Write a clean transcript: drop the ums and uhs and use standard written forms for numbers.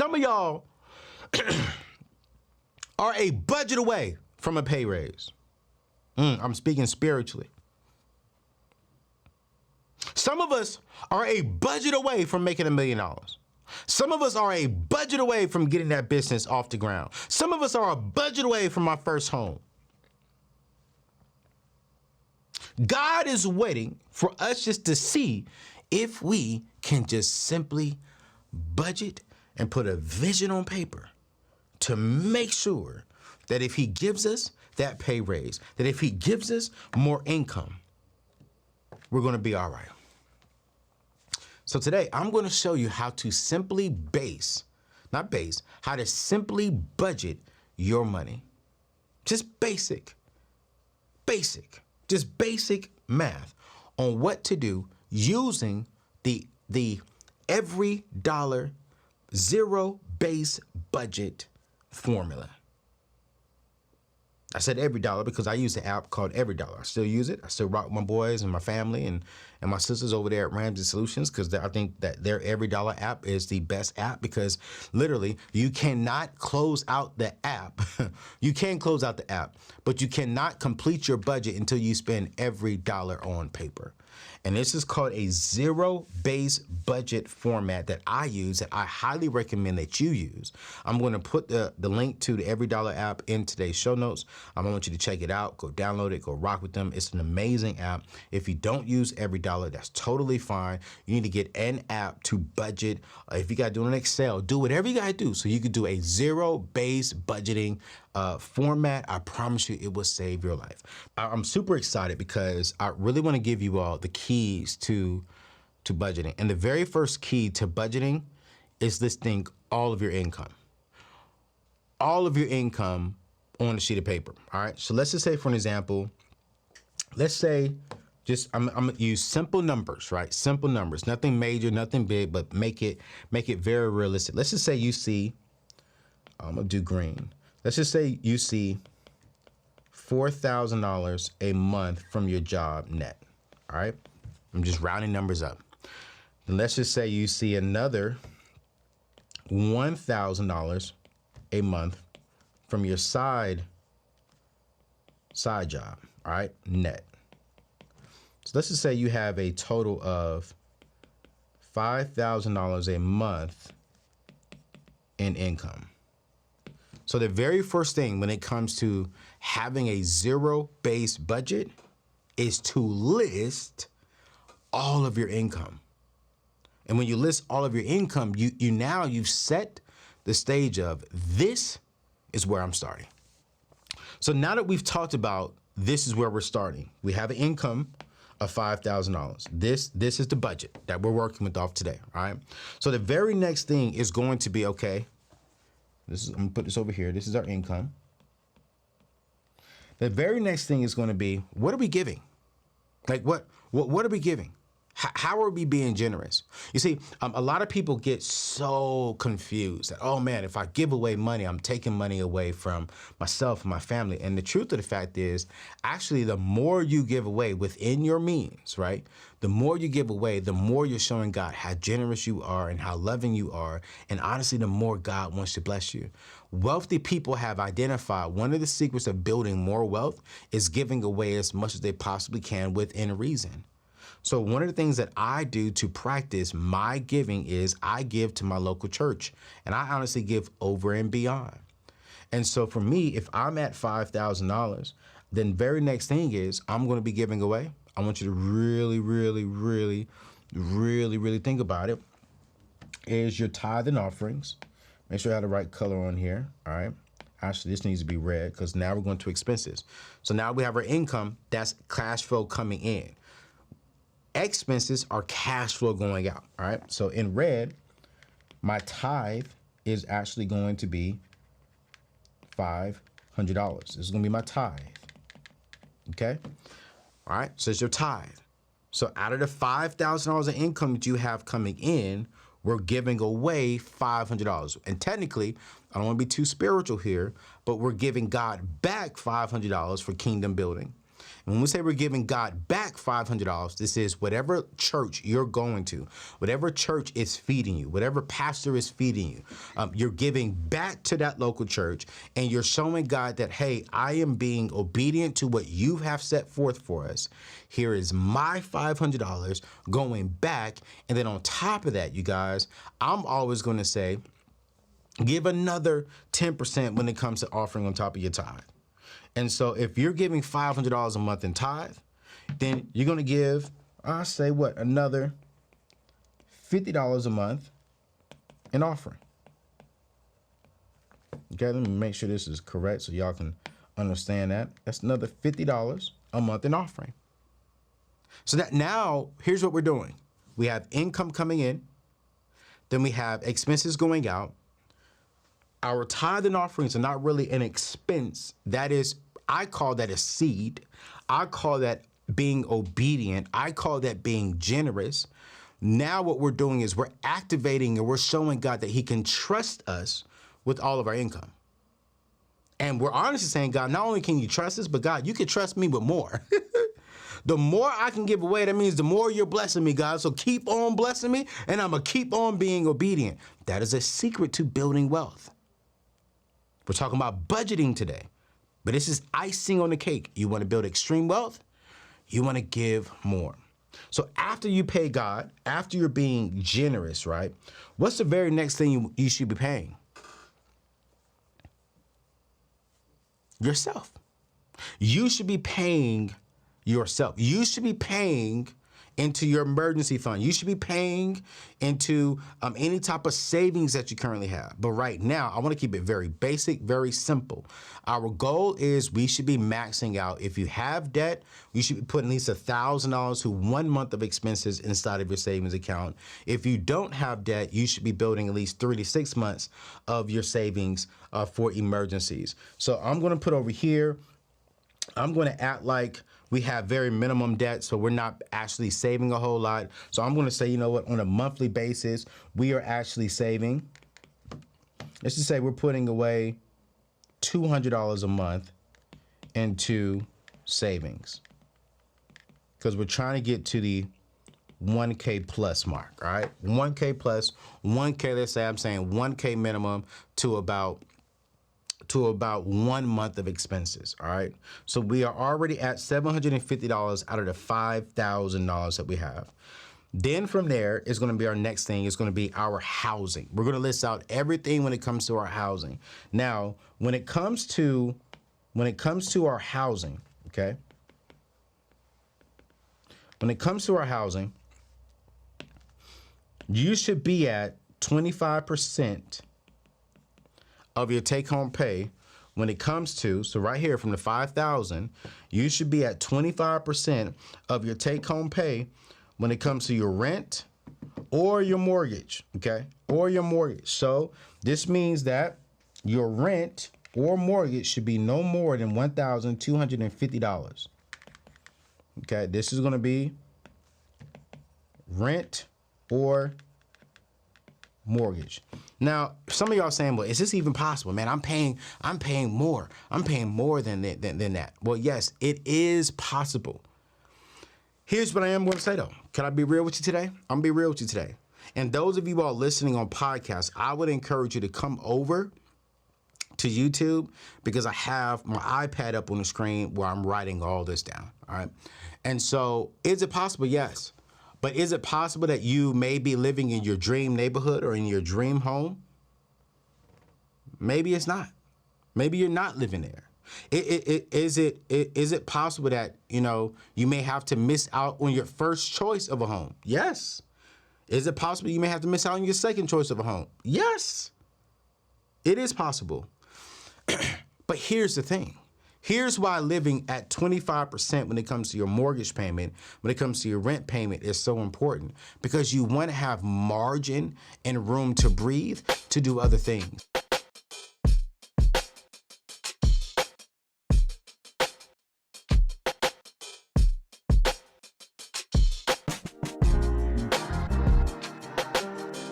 Some of y'all are a budget away from a pay raise. I'm speaking spiritually. Some of us are a budget away from making $1 million. Some of us are a budget away from getting that business off the ground. Some of us are a budget away from our first home. God is waiting for us just to see if we can just simply budget and put a vision on paper to make sure that if he gives us that pay raise, that if he gives us more income, we're going to be all right. So today I'm going to show you how to simply how to simply budget your money. Just basic math on what to do using the every dollar zero base budget formula. I said every dollar because I use an app called Every Dollar. I still use it. I still rock with my boys and my family and my sisters over there at Ramsey Solutions because I think that their Every Dollar app is the best app because literally you cannot close out the app. You can close out the app, but you cannot complete your budget until you spend every dollar on paper. And this is called a zero-based budget format that I use that I highly recommend that you use. I'm going to put the link to the Every Dollar app in today's show notes. I want you to check it out. Go download it. Go rock with them. It's an amazing app. If you don't use Every Dollar, that's totally fine. You need to get an app to budget. If you got to do it in Excel, do whatever you got to do so you can do a zero-based budgeting format. I promise you it will save your life. I'm super excited because I really want to give you all the keys to budgeting. And the very first key to budgeting is listing all of your income. All of your income on a sheet of paper. All right. So let's just say, for an example, let's say I'm gonna use simple numbers, right? Simple numbers, nothing major, nothing big, but make it very realistic. Let's just say you see, I'm gonna do green. Let's just say you see $4,000 a month from your job net, all right? I'm just rounding numbers up. And let's just say you see another $1,000 a month from your side job, all right, net. So let's just say you have a total of $5,000 a month in income. So the very first thing when it comes to having a zero-based budget is to list all of your income. And when you list all of your income, you've set the stage of this is where I'm starting. So now that we've talked about this is where we're starting, we have an income of $5,000. This is the budget that we're working with off today, all right? So the very next thing is going to be, okay, I'm gonna put this over here. This is our income. The very next thing is gonna be, what are we giving? Like what are we giving? How are we being generous? You see, a lot of people get so confused that, oh man, if I give away money, I'm taking money away from myself and my family. And the truth of the fact is, actually, the more you give away within your means, right? The more you give away, the more you're showing God how generous you are and how loving you are. And honestly, the more God wants to bless you. Wealthy people have identified one of the secrets of building more wealth is giving away as much as they possibly can within reason. So one of the things that I do to practice my giving is I give to my local church, and I honestly give over and beyond. And so for me, if I'm at $5,000, then very next thing is I'm going to be giving away. I want you to really, really, really, really, really think about it. Is your tithe and offerings. Make sure I have the right color on here. All right. Actually, this needs to be red because now we're going to expenses. So now we have our income. That's cash flow coming in. Expenses are cash flow going out, all right? So in red, my tithe is actually going to be $500. This is gonna be my tithe, okay? All right, so it's your tithe. So out of the $5,000 of income that you have coming in, we're giving away $500. And technically, I don't wanna be too spiritual here, but we're giving God back $500 for kingdom building. And when we say we're giving God back $500, this is whatever church you're going to, whatever church is feeding you, whatever pastor is feeding you, you're giving back to that local church, and you're showing God that, hey, I am being obedient to what you have set forth for us. Here is my $500 going back. And then on top of that, you guys, I'm always going to say, give another 10% when it comes to offering on top of your tithe. And so if you're giving $500 a month in tithe, then you're going to give, I'll say what, another $50 a month in offering. Okay, let me make sure this is correct so y'all can understand that. That's another $50 a month in offering. So that now, here's what we're doing. We have income coming in, then we have expenses going out. Our tithe and offerings are not really an expense. That is, I call that a seed. I call that being obedient. I call that being generous. Now what we're doing is we're activating and we're showing God that he can trust us with all of our income. And we're honestly saying, God, not only can you trust us, but God, you can trust me with more. The more I can give away, that means the more you're blessing me, God. So keep on blessing me, and I'm going to keep on being obedient. That is a secret to building wealth. We're talking about budgeting today, but this is icing on the cake. You want to build extreme wealth? You want to give more. So after you pay God, after you're being generous, right? What's the very next thing you should be paying? Yourself. You should be paying yourself. You should be paying into your emergency fund. You should be paying into any type of savings that you currently have. But right now, I want to keep it very basic, very simple. Our goal is we should be maxing out. If you have debt, you should be putting at least $1,000 to 1 month of expenses inside of your savings account. If you don't have debt, you should be building at least 3 to 6 months of your savings for emergencies. So I'm going to put over here, I'm going to act like we have very minimum debt, so we're not actually saving a whole lot. So I'm going to say, you know what, on a monthly basis, we are actually saving. Let's just say we're putting away $200 a month into savings because we're trying to get to the 1K plus mark, all right? 1K plus, 1K, let's say I'm saying 1K minimum to about 1 month of expenses, all right? So we are already at $750 out of the $5,000 that we have. Then from there is going to be our next thing. It's going to be our housing. We're going to list out everything when it comes to our housing. Now, when it comes to our housing, okay? When it comes to our housing, you should be at 25% of your take-home pay when it comes to, so right here from the 5,000, you should be at 25% of your take-home pay when it comes to your rent or your mortgage, okay? Or your mortgage. So this means that your rent or mortgage should be no more than $1,250. Okay, this is going to be rent or mortgage. Now, some of y'all saying, well, is this even possible? Man, I'm paying more. I'm paying more than that. Well, yes, it is possible. Here's what I am going to say, though. Can I be real with you today? I'm going to be real with you today. And those of you all listening on podcasts, I would encourage you to come over to YouTube because I have my iPad up on the screen where I'm writing all this down, all right? And so is it possible? Yes. But is it possible that you may be living in your dream neighborhood or in your dream home? Maybe it's not. Maybe you're not living there. Is it possible that, you may have to miss out on your first choice of a home? Yes. Is it possible you may have to miss out on your second choice of a home? Yes. It is possible. But here's the thing. Here's why living at 25% when it comes to your mortgage payment, when it comes to your rent payment is so important, because you want to have margin and room to breathe to do other things.